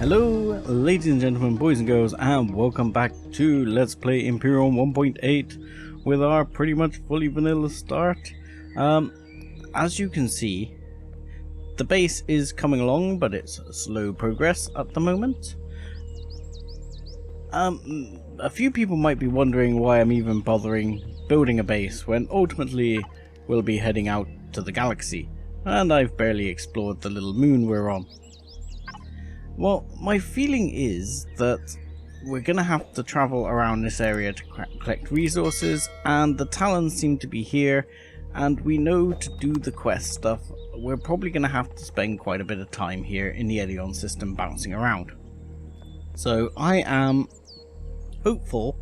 Hello, ladies and gentlemen, boys and girls, and welcome back to Let's Play Empyrion 1.8 with our pretty much fully vanilla start. As you can see, the base is coming along, but it's slow progress at the moment. A few people might be wondering why I'm even bothering building a base when ultimately we'll be heading out to the galaxy, and I've barely explored the little moon we're on. Well, my feeling is that we're going to have to travel around this area to collect resources, and the Talons seem to be here, and we know to do the quest stuff, we're probably going to have to spend quite a bit of time here in the Empyrion system bouncing around. So I am hopeful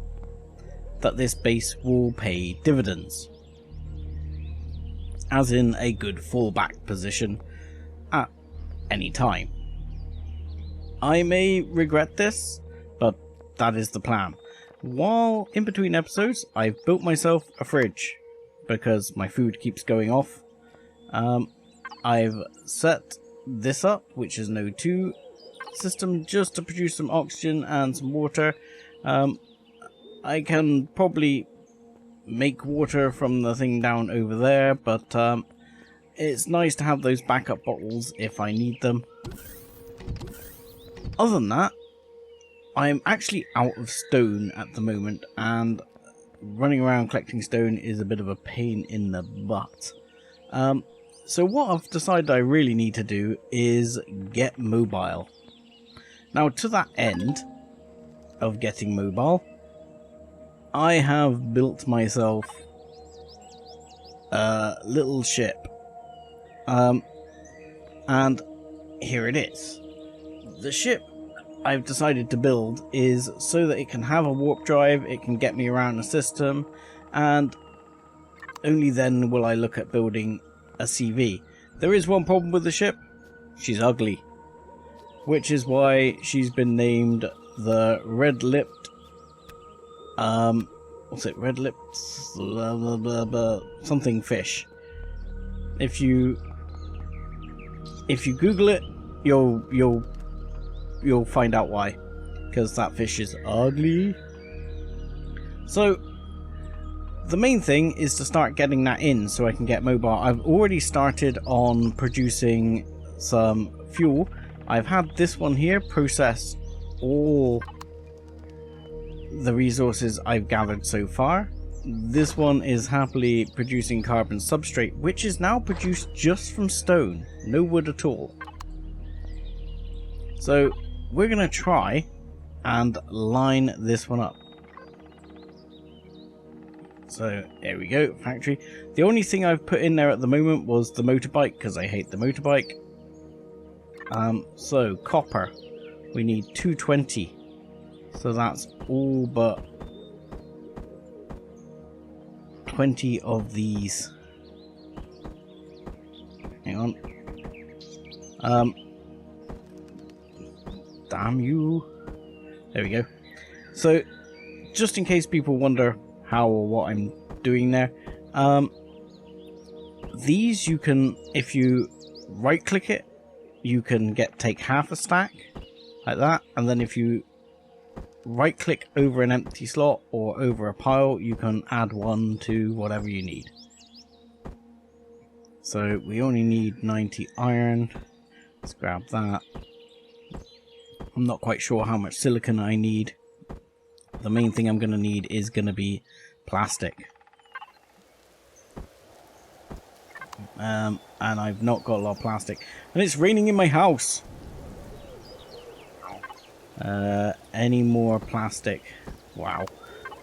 that this base will pay dividends, as in a good fallback position at any time. I may regret this, but that is the plan. While in between episodes, I've built myself a fridge because my food keeps going off. I've set this up, which is an O2 system, just to produce some oxygen and some water. I can probably make water from the thing down over there, but it's nice to have those backup bottles if I need them. Other than that, I'm actually out of stone at the moment, and running around collecting stone is a bit of a pain in the butt. So what I've decided I really need to do is get mobile. Now, to that end of getting mobile, I have built myself a little ship. And here it is. The ship I've decided to build is so that it can have a warp drive, it can get me around the system, and only then will I look at building a CV. There is one problem with the ship: she's ugly, which is why she's been named the red-lipped, what's it, red-lipped, blah, blah, blah, blah, something fish. If you Google it, you'll find out why, because that fish is ugly. So the main thing is to start getting that in so I can get mobile. I've already started on producing some fuel. I've had this one here process all the resources I've gathered so far. This one is happily producing carbon substrate, which is now produced just from stone, no wood at all. So we're going to try and line this one up. So there we go, factory. The only thing I've put in there at the moment was the motorbike, because I hate the motorbike. So copper, we need 220. So that's all but 20 of these. Hang on. Damn you. There we go. So, just in case people wonder how or what I'm doing there, these you can, if you right click it, you can take half a stack, like that, and then if you right click over an empty slot or over a pile, you can add one to whatever you need. So, we only need 90 iron. Let's grab that. I'm not quite sure how much silicon I need. The main thing I'm going to need is going to be plastic. And I've not got a lot of plastic. And it's raining in my house. Any more plastic? Wow.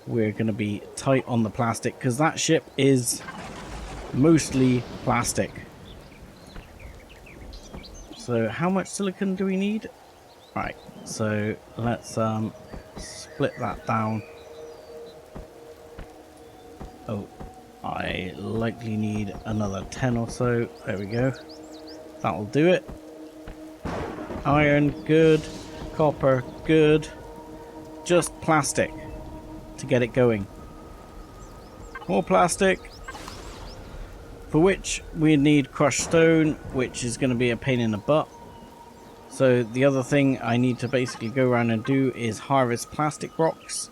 We're going to be tight on the plastic, because that ship is mostly plastic. So how much silicon do we need? Right, so let's split that down. Oh, I likely need another 10 or so. There we go. That'll do it. Iron, good. Copper, good. Just plastic to get it going. More plastic. For which we need crushed stone, which is going to be a pain in the butt. So the other thing I need to basically go around and do is harvest plastic rocks.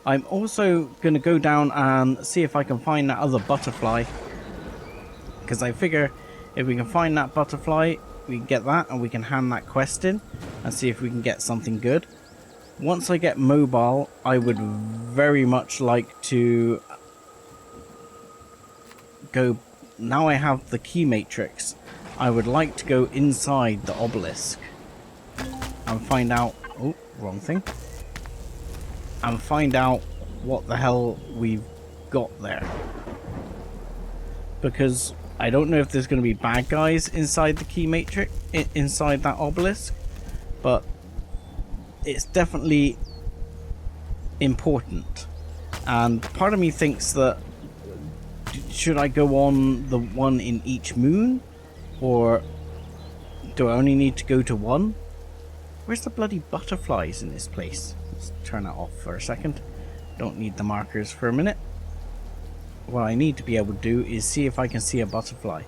I'm also going to go down and see if I can find that other butterfly, because I figure if we can find that butterfly, we can get that and we can hand that quest in and see if we can get something good. Once I get mobile, I would very much like to go, now I have the key matrix, I would like to go inside the obelisk and find out, oh, wrong thing, and find out what the hell we've got there. Because I don't know if there's going to be bad guys inside the key matrix, inside that obelisk, but it's definitely important. And part of me thinks that, should I go on the one in each moon? Or do I only need to go to one? Where's the bloody butterflies in this place? Let's turn that off for a second. Don't need the markers for a minute. What I need to be able to do is see if I can see a butterfly.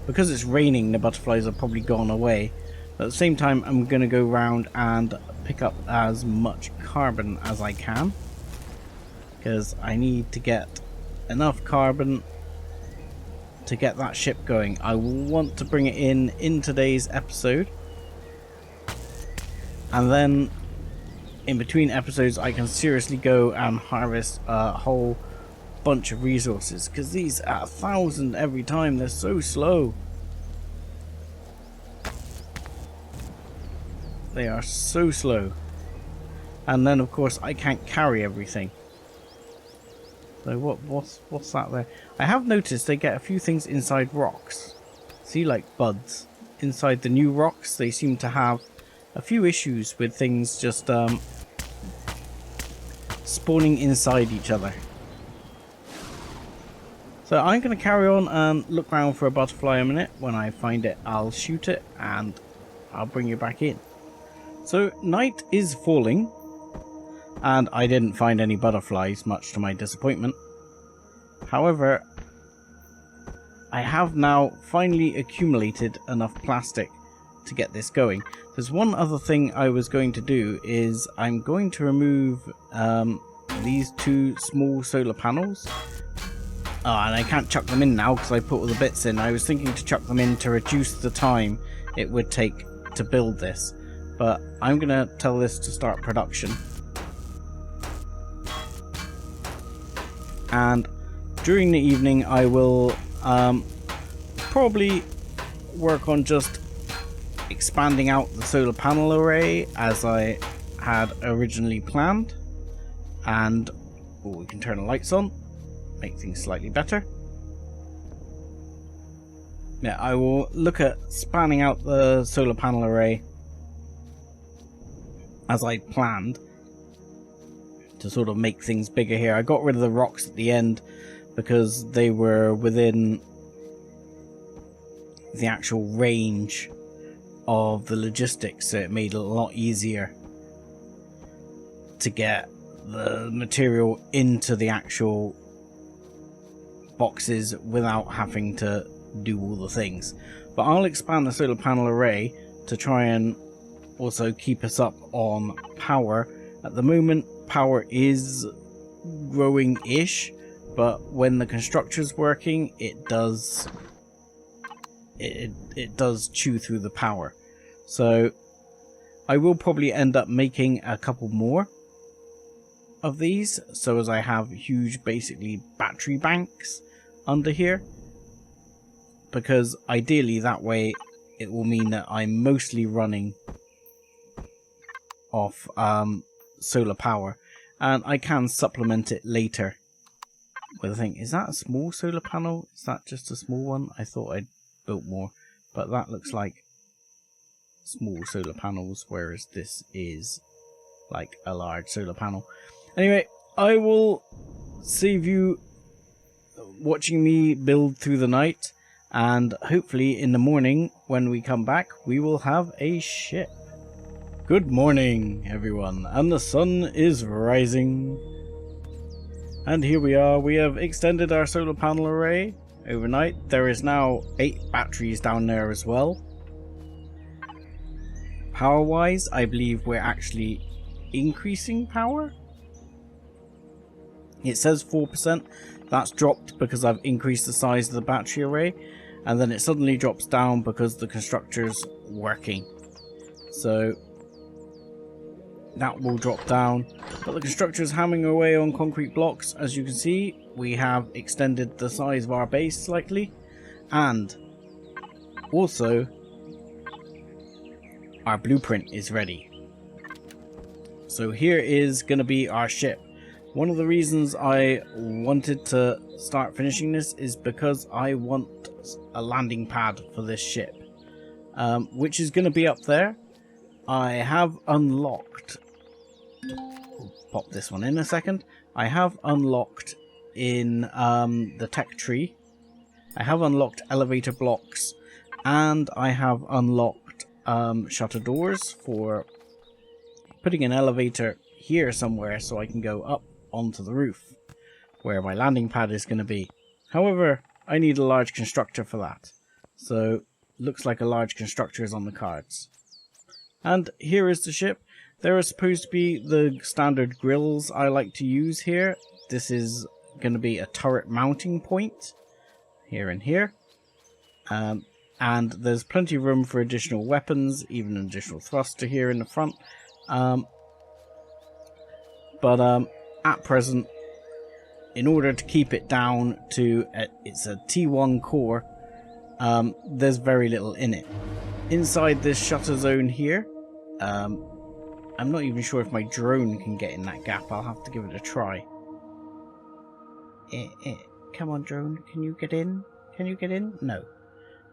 Because it's raining, the butterflies have probably gone away. But at the same time, I'm going to go around and pick up as much carbon as I can. Because I need to get enough carbon to get that ship going. I want to bring it in today's episode, and then in between episodes I can seriously go and harvest a whole bunch of resources, because these at 1,000 every time, they're so slow. They are so slow. And then of course I can't carry everything. So what's that there? I have noticed they get a few things inside rocks. See, like buds. Inside the new rocks, they seem to have a few issues with things just spawning inside each other. So I'm going to carry on and look around for a butterfly a minute. When I find it, I'll shoot it and I'll bring you back in. So night is falling. And I didn't find any butterflies, much to my disappointment. However, I have now finally accumulated enough plastic to get this going. There's one other thing I was going to do, is I'm going to remove these two small solar panels. And I can't chuck them in now because I put all the bits in. I was thinking to chuck them in to reduce the time it would take to build this. But I'm going to tell this to start production. And during the evening I will probably work on just expanding out the solar panel array as I had originally planned. And we can turn the lights on, make things slightly better. Yeah, I will look at spanning out the solar panel array as I planned, to sort of make things bigger here. I got rid of the rocks at the end because they were within the actual range of the logistics, so it made it a lot easier to get the material into the actual boxes without having to do all the things. But I'll expand the solar panel array to try and also keep us up on power. At the moment, power is growing-ish, but when the constructor's working, it does chew through the power. So I will probably end up making a couple more of these, so as I have huge, basically, battery banks under here, because ideally that way it will mean that I'm mostly running off solar power, and I can supplement it later with a thing. Is that a small solar panel? Is that just a small one? I thought I'd built more, but that looks like small solar panels, whereas this is like a large solar panel. Anyway, I will save you watching me build through the night, and hopefully in the morning when we come back we will have a ship. Good morning everyone, and the sun is rising. And here we are, we have extended our solar panel array overnight. There is now 8 batteries down there as well. power wise, I believe we're actually increasing power. It says 4%. That's dropped because I've increased the size of the battery array, and then it suddenly drops down because the constructor's working. So that will drop down, but the constructor is hammering away on concrete blocks. As you can see, we have extended the size of our base slightly, and also our blueprint is ready. So here is going to be our ship. One of the reasons I wanted to start finishing this is because I want a landing pad for this ship, which is going to be up there. I have unlocked, pop this one in a second, I have unlocked in the tech tree, I have unlocked elevator blocks, and I have unlocked shutter doors for putting an elevator here somewhere so I can go up onto the roof where my landing pad is going to be. However, I need a large constructor for that, so looks like a large constructor is on the cards. And here is the ship. There are supposed to be the standard grills I like to use here. This is going to be a turret mounting point here and here, and there's plenty of room for additional weapons, even an additional thruster here in the front. But at present, in order to keep it down to it's a T1 core, there's very little in it. Inside this shutter zone here, I'm not even sure if my drone can get in that gap. I'll have to give it a try. Come on, drone, can you get in? Can you get in? No,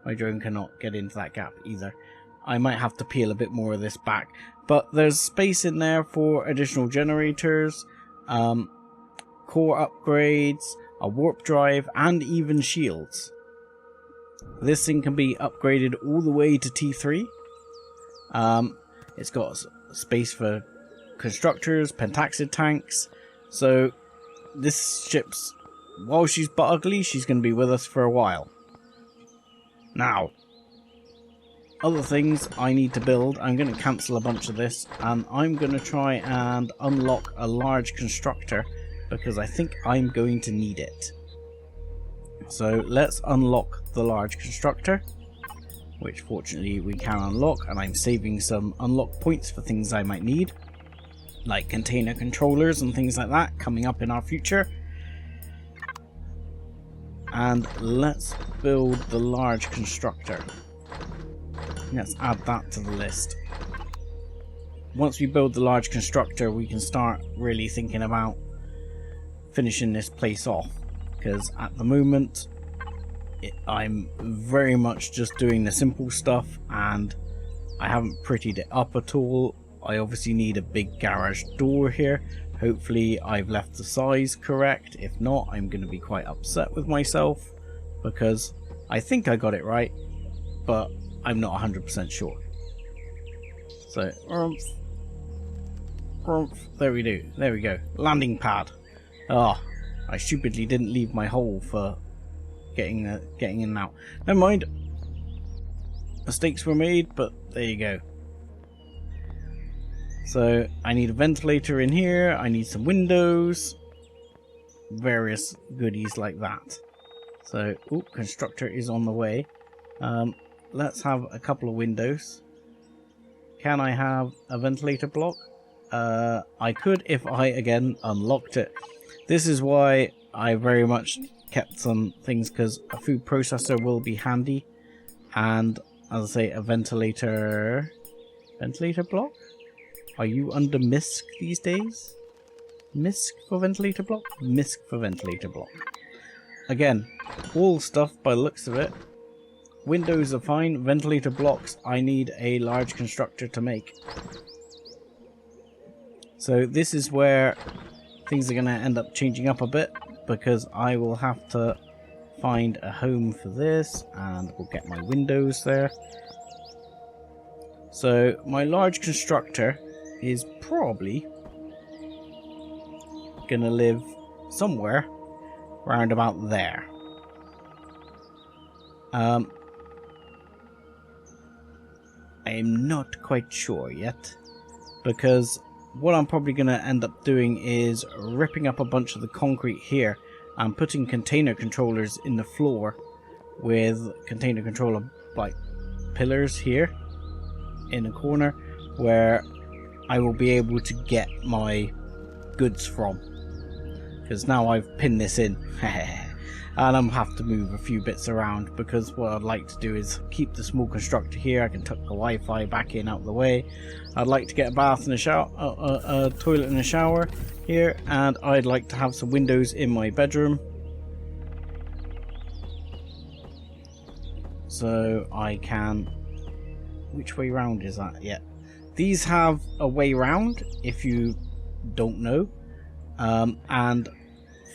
my drone cannot get into that gap either. I might have to peel a bit more of this back, but there's space in there for additional generators, core upgrades, a warp drive, and even shields. This thing can be upgraded all the way to T3. It's got space for constructors, pentaxid tanks, so this ship's, while she's butt ugly, she's going to be with us for a while. Now, other things I need to build, I'm going to cancel a bunch of this, and I'm going to try and unlock a large constructor, because I think I'm going to need it. So let's unlock the large constructor, which fortunately we can unlock, and I'm saving some unlock points for things I might need, like container controllers and things like that coming up in our future. And let's build the large constructor. Let's add that to the list. Once we build the large constructor, we can start really thinking about finishing this place off, because at the moment I'm very much just doing the simple stuff and I haven't prettied it up at all. I obviously need a big garage door here. Hopefully I've left the size correct. If not, I'm going to be quite upset with myself, because I think I got it right, but I'm not 100% sure. So, there we do. There we go. Landing pad. Oh, I stupidly didn't leave my hole for getting in and out. Never mind. Mistakes were made, but there you go. So I need a ventilator in here. I need some windows. Various goodies like that. So, constructor is on the way. Let's have a couple of windows. Can I have a ventilator block? I could if I again unlocked it. This is why I very much kept some things, because a food processor will be handy, and as I say, a ventilator block. Are you under MISC these days? MISC for ventilator block? MISC for ventilator block. Again, all stuff by the looks of it. Windows are fine. Ventilator blocks, I need a large constructor to make. So this is where things are going to end up changing up a bit, because I will have to find a home for this, and we'll get my windows there. So my large constructor is probably going to live somewhere round about there. I I am not quite sure yet, because what I'm probably going to end up doing is ripping up a bunch of the concrete here and putting container controllers in the floor with container controller like pillars here in a corner where I will be able to get my goods from, because now I've pinned this in. And I'm have to move a few bits around, because what I'd like to do is keep the small constructor here. I can tuck the Wi-Fi back in out of the way. I'd like to get a bath and a shower, a toilet and a shower here, and I'd like to have some windows in my bedroom, so I can. Which way round is that? Yeah, these have a way round if you don't know, and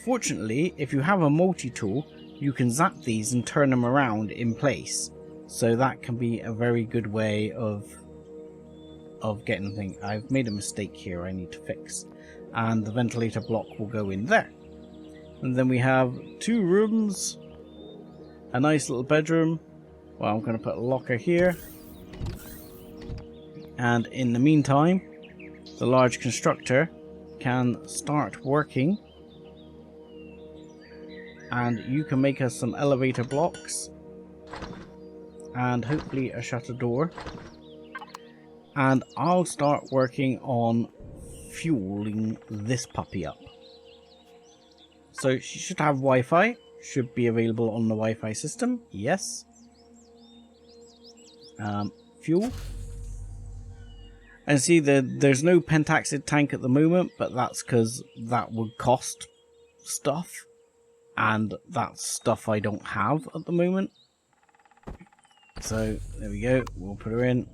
fortunately, if you have a multi-tool, you can zap these and turn them around in place. So that can be a very good way of getting things. I've made a mistake here I need to fix. And the ventilator block will go in there. And then we have 2 rooms, a nice little bedroom. Well, I'm going to put a locker here. And in the meantime, the large constructor can start working. And you can make us some elevator blocks and hopefully a shutter door, and I'll start working on fueling this puppy up. So she should have Wi-Fi, should be available on the Wi-Fi system. Yes. Fuel, and see there's no pentaxid tank at the moment, but that's because that would cost stuff. And that's stuff I don't have at the moment. So there we go. We'll put her in.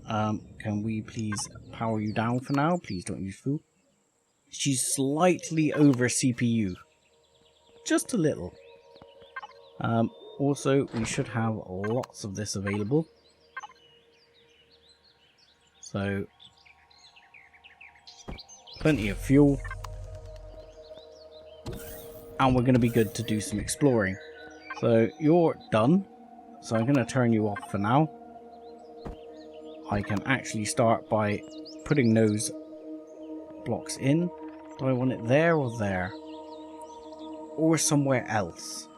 Can we please power you down for now? Please don't use fuel. She's slightly over CPU. Just a little. Also, we should have lots of this available. So, plenty of fuel. And we're going to be good to do some exploring. So you're done. So I'm going to turn you off for now. I can actually start by putting those blocks in. Do I want it there or there? Or somewhere else?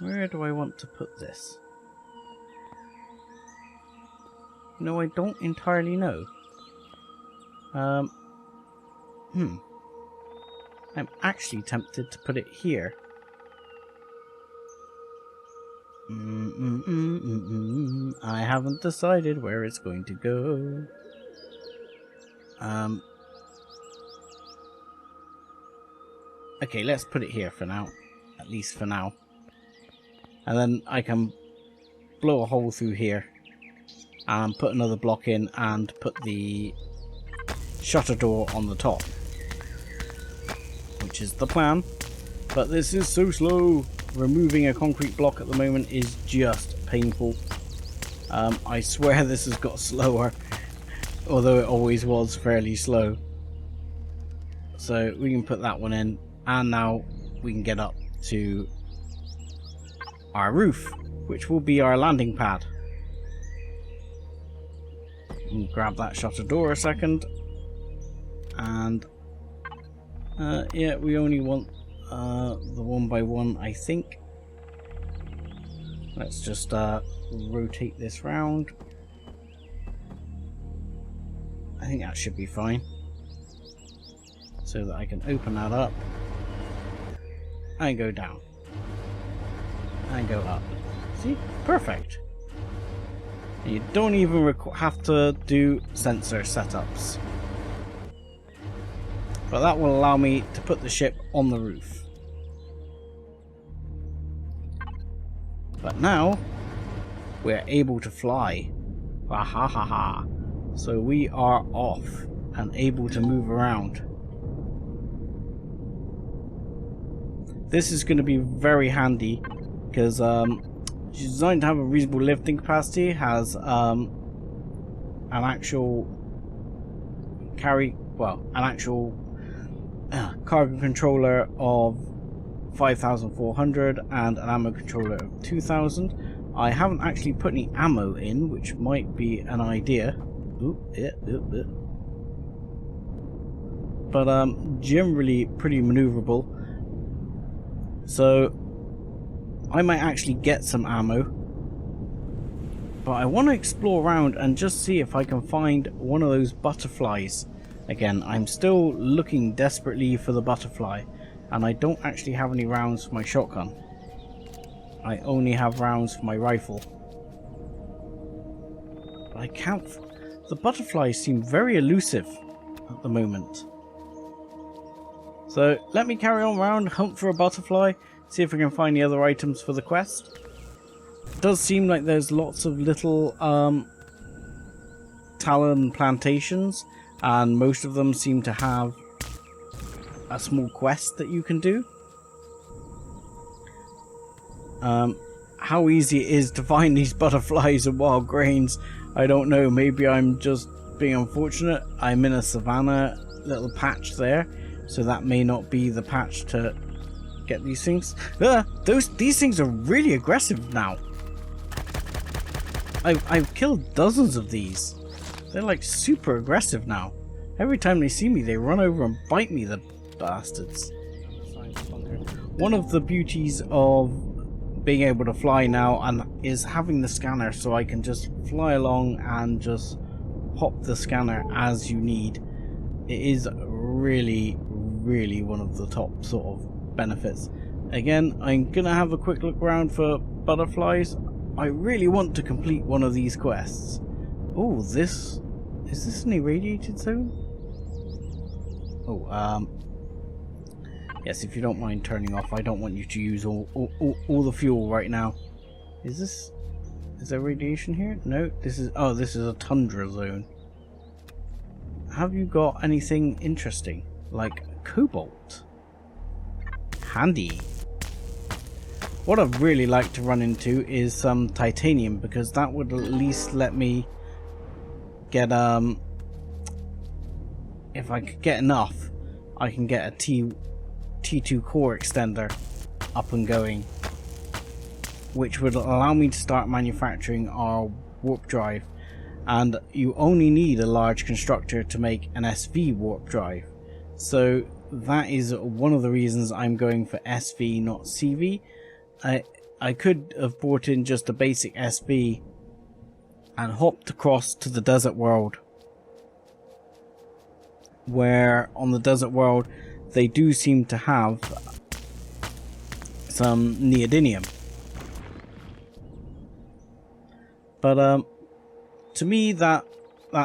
Where do I want to put this? No, I don't entirely know. I'm actually tempted to put it here. I haven't decided where it's going to go. Okay, let's put it here for now. At least for now. And then I can blow a hole through here and put another block in and put the shutter door on the top, which is the plan. But this is so slow. Removing a concrete block at the moment is just painful. I swear this has got slower, although it always was fairly slow. So we can put that one in, and now we can get up to our roof, which will be our landing pad. We'll grab that shutter door a second. And yeah, we only want the 1x1, I think. Let's just rotate this round. I think that should be fine. So that I can open that up and go down and go up. See? Perfect. And you don't even have to do sensor setups. But that will allow me to put the ship on the roof. But now we're able to fly. Ha ha ha ha. So we are off and able to move around. This is going to be very handy because she's designed to have a reasonable lifting capacity, has an actual cargo controller of 5,400 and an ammo controller of 2,000. I haven't actually put any ammo in, which might be an idea. But generally pretty maneuverable. So I might actually get some ammo. But I want to explore around and just see if I can find one of those butterflies. Again, I'm still looking desperately for the butterfly, and I don't actually have any rounds for my shotgun. I only have rounds for my rifle. But I can't... The butterflies seem very elusive at the moment. So let me carry on around, hunt for a butterfly, see if we can find the other items for the quest. It does seem like there's lots of little talon plantations, and most of them seem to have a small quest that you can do. How easy it is to find these butterflies and wild grains, I don't know. Maybe I'm just being unfortunate. I'm in a savanna little patch there, so that may not be the patch to get these things. These things are really aggressive now. I've killed dozens of these. They're like super aggressive now. Every time they see me, they run over and bite me, the bastards. One of the beauties of being able to fly now is having the scanner, so I can just fly along and just pop the scanner as you need. It is really, really one of the top sort of benefits. Again, I'm gonna have a quick look around for butterflies. I really want to complete one of these quests. Oh, is this an irradiated zone? Oh, yes, if you don't mind turning off, I don't want you to use all the fuel right now. Is there radiation here? No, this is a tundra zone. Have you got anything interesting? Like cobalt? Handy. What I'd really like to run into is some titanium, because that would at least let me get, if I could get enough, I can get a T2 core extender up and going, which would allow me to start manufacturing our warp drive. And you only need a large constructor to make an SV warp drive, so that is one of the reasons I'm going for SV, not CV. I could have brought in just a basic SV and hopped across to the desert world, where on the desert world they do seem to have some neodymium. But to me that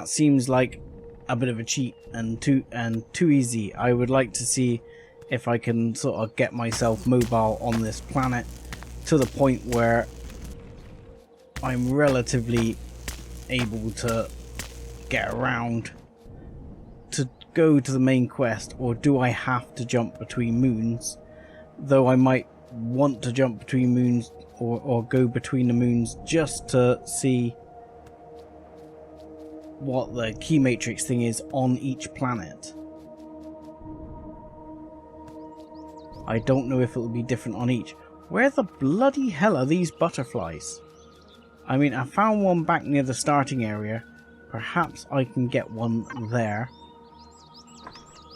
seems like a bit of a cheat and too easy. I would like to see if I can sort of get myself mobile on this planet to the point where I'm relatively able to get around to go to the main quest. Or do I have to jump between moons? Though I might want to jump between moons or go between the moons just to see what the key matrix thing is on each planet. I don't know if it will be different on each. Where the bloody hell are these butterflies? I mean, I found one back near the starting area. Perhaps I can get one there.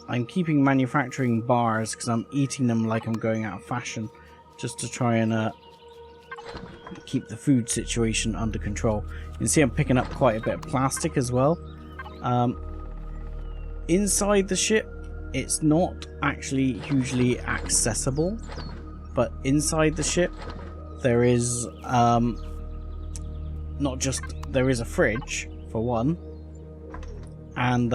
I'm keeping manufacturing bars because I'm eating them like I'm going out of fashion, just to try and keep the food situation under control. You can see I'm picking up quite a bit of plastic as well. Inside the ship, it's not actually hugely accessible, but inside the ship there is there is a fridge for one, and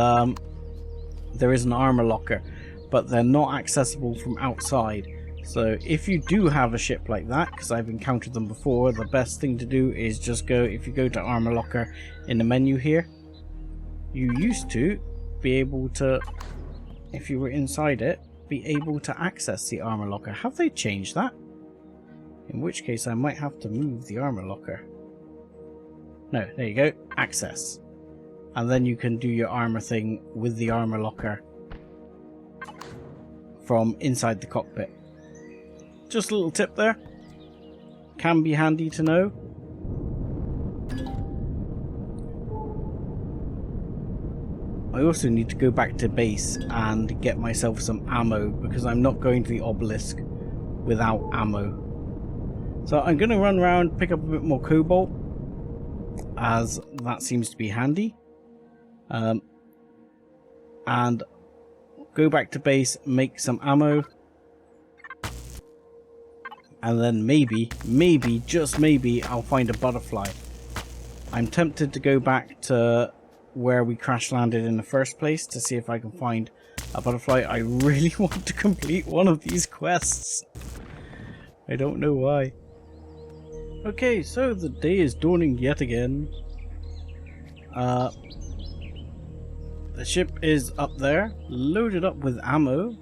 there is an armor locker, but they're not accessible from outside. So if you do have a ship like that, because I've encountered them before, the best thing to do is just go, if you go to armor locker in the menu here, you used to be able to, if you were inside it, be able to access the armor locker. Have they changed that? In which case I might have to move the armor locker. No, there you go, access. And then you can do your armor thing with the armor locker from inside the cockpit. Just a little tip there. Can be handy to know. I also need to go back to base and get myself some ammo because I'm not going to the obelisk without ammo. So I'm going to run around, pick up a bit more cobalt, as that seems to be handy. And go back to base, make some ammo. And then maybe, just maybe, I'll find a butterfly. I'm tempted to go back to where we crash landed in the first place to see if I can find a butterfly. I really want to complete one of these quests. I don't know why. Okay, so the day is dawning yet again. The ship is up there, loaded up with ammo.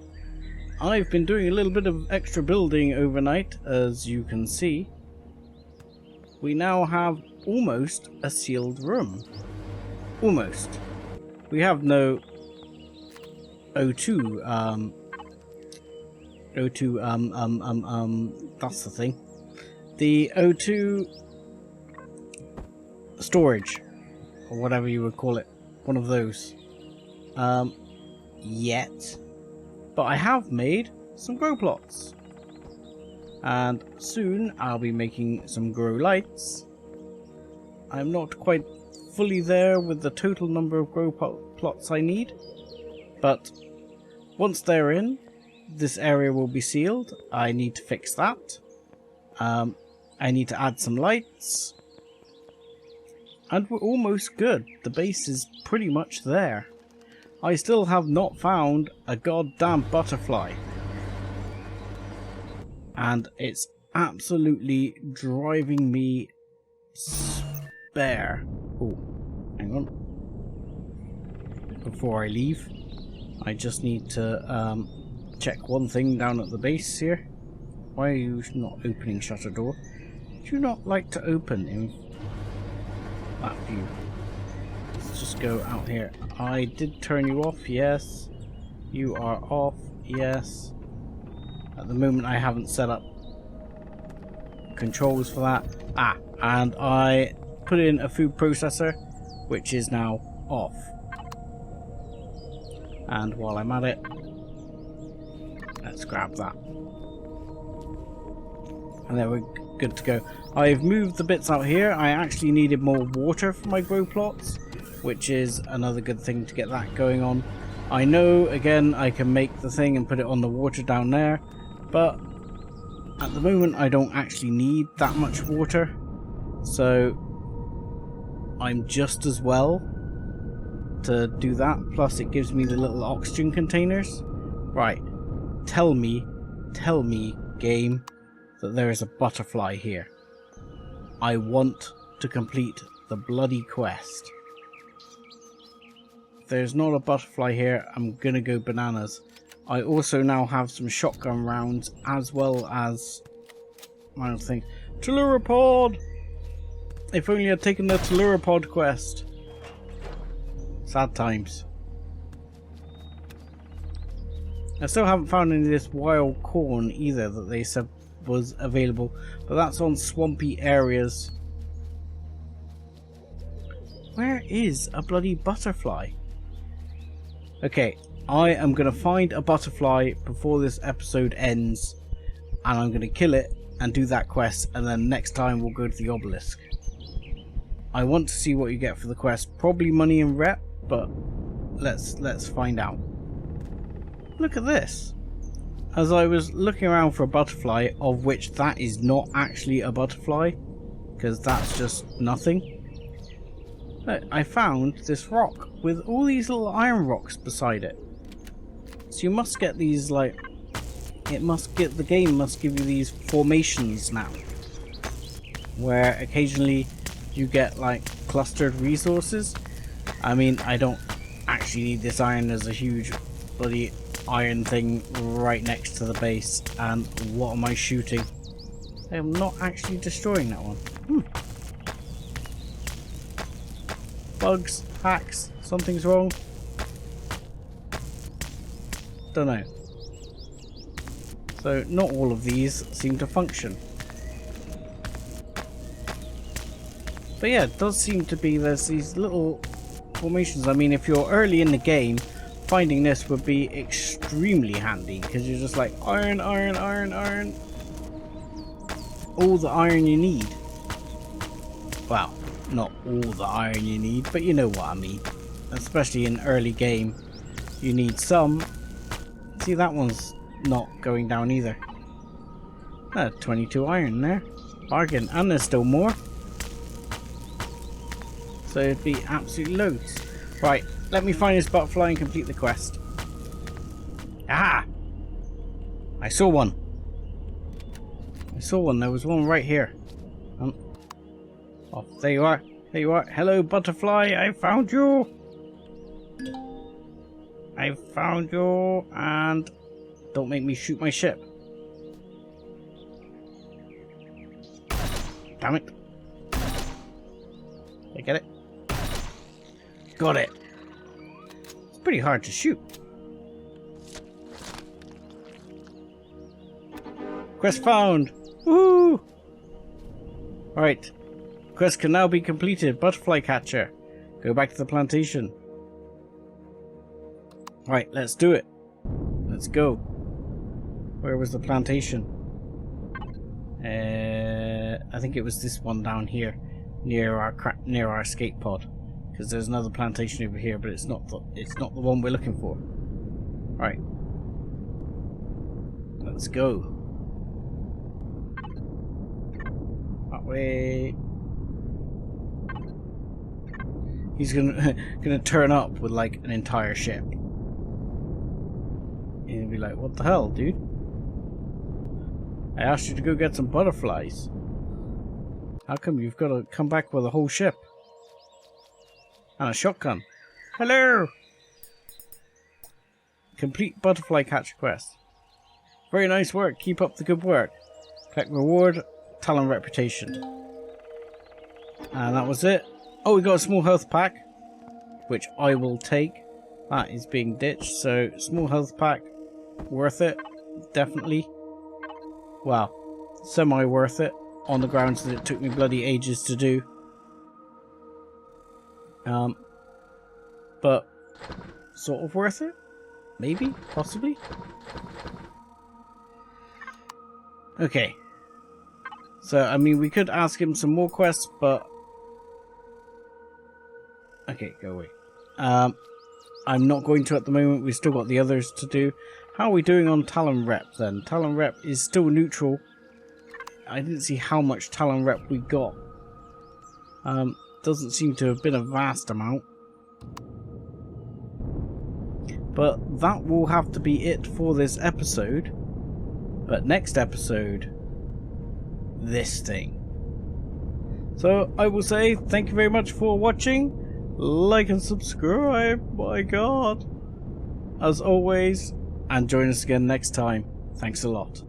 I've been doing a little bit of extra building overnight, as you can see. We now have almost a sealed room. Almost. We have no O2, that's the thing. The O2 storage, or whatever you would call it. One of those. Yet. But I have made some grow plots. And soon I'll be making some grow lights. I'm not quite fully there with the total number of grow plots I need, but once they're in, this area will be sealed. I need to fix that. I need to add some lights, and we're almost good. The base is pretty much there. I still have not found a goddamn butterfly, and it's absolutely driving me spare. Oh, hang on. Before I leave, I just need to check one thing down at the base here. Why are you not opening shutter door? Do you not like to open in that view? Let's just go out here. I did turn you off, yes. You are off, yes. At the moment I haven't set up controls for that. And I put in a food processor, which is now off. And while I'm at it, let's grab that. And then we're good to go. I've moved the bits out here. I actually needed more water for my grow plots, which is another good thing to get that going on. I know, again, I can make the thing and put it on the water down there, but at the moment I don't actually need that much water, so I'm just as well to do that. Plus it gives me the little oxygen containers. Right, tell me game, that there is a butterfly here. I want to complete the bloody quest. If there's not a butterfly here, I'm gonna go bananas. I also now have some shotgun rounds, as well as, I don't think, Telluropod! If only I'd taken the Telluropod quest. Sad times. I still haven't found any of this wild corn either that they said was available, but that's on swampy areas. Where is a bloody butterfly? Okay, I am going to find a butterfly before this episode ends, and I'm going to kill it and do that quest, and then next time we'll go to the obelisk. I want to see what you get for the quest. Probably money and rep, but let's find out. Look at this. As I was looking around for a butterfly, of which that is not actually a butterfly, because that's just nothing. Look, I found this rock with all these little iron rocks beside it. So you must get these, like, the game must give you these formations now, where occasionally you get like clustered resources. I mean, I don't actually need this iron. There's a huge bloody iron thing right next to the base, and what am I shooting? I am not actually destroying that one. Bugs, hacks, something's wrong. Don't know. So not all of these seem to function. But yeah, it does seem to be there's these little formations. I mean, if you're early in the game, finding this would be extremely handy, because you're just like iron, iron, iron, iron. All the iron you need. Well, not all the iron you need, but you know what I mean. Especially in early game, you need some. See, that one's not going down either. 22 iron there. Bargain. And there's still more. So it'd be absolutely loads. Right, let me find this butterfly and complete the quest. Aha! I saw one. I saw one. There was one right here. Oh, there you are. There you are. Hello, butterfly. I found you. I found you. And don't make me shoot my ship. Damn it. Did I get it? Got it. It's pretty hard to shoot. Quest found. Woohoo! Alright. Quest can now be completed. Butterfly catcher. Go back to the plantation. Alright, let's do it. Let's go. Where was the plantation? I think it was this one down here, near our escape pod. Because there's another plantation over here, but it's not the one we're looking for. Right. Let's go. That way. He's gonna turn up with like an entire ship. And he'll be like, "What the hell, dude? I asked you to go get some butterflies. How come you've got to come back with a whole ship? And a shotgun. Hello! Complete butterfly catcher quest. Very nice work. Keep up the good work. Collect reward, talent reputation." And that was it. Oh, we got a small health pack, which I will take. That is being ditched. So, small health pack. Worth it. Definitely. Well, semi worth it. On the grounds that it took me bloody ages to do. But sort of worth it? Maybe? Possibly? Okay. So, I mean, we could ask him some more quests, but... Okay, go away. I'm not going to at the moment. We've still got the others to do. How are we doing on Talon Rep, then? Talon Rep is still neutral. I didn't see how much Talon Rep we got. Doesn't seem to have been a vast amount. But that will have to be it for this episode. But next episode, this thing. So I will say thank you very much for watching. Like and subscribe, my god. As always, and join us again next time. Thanks a lot.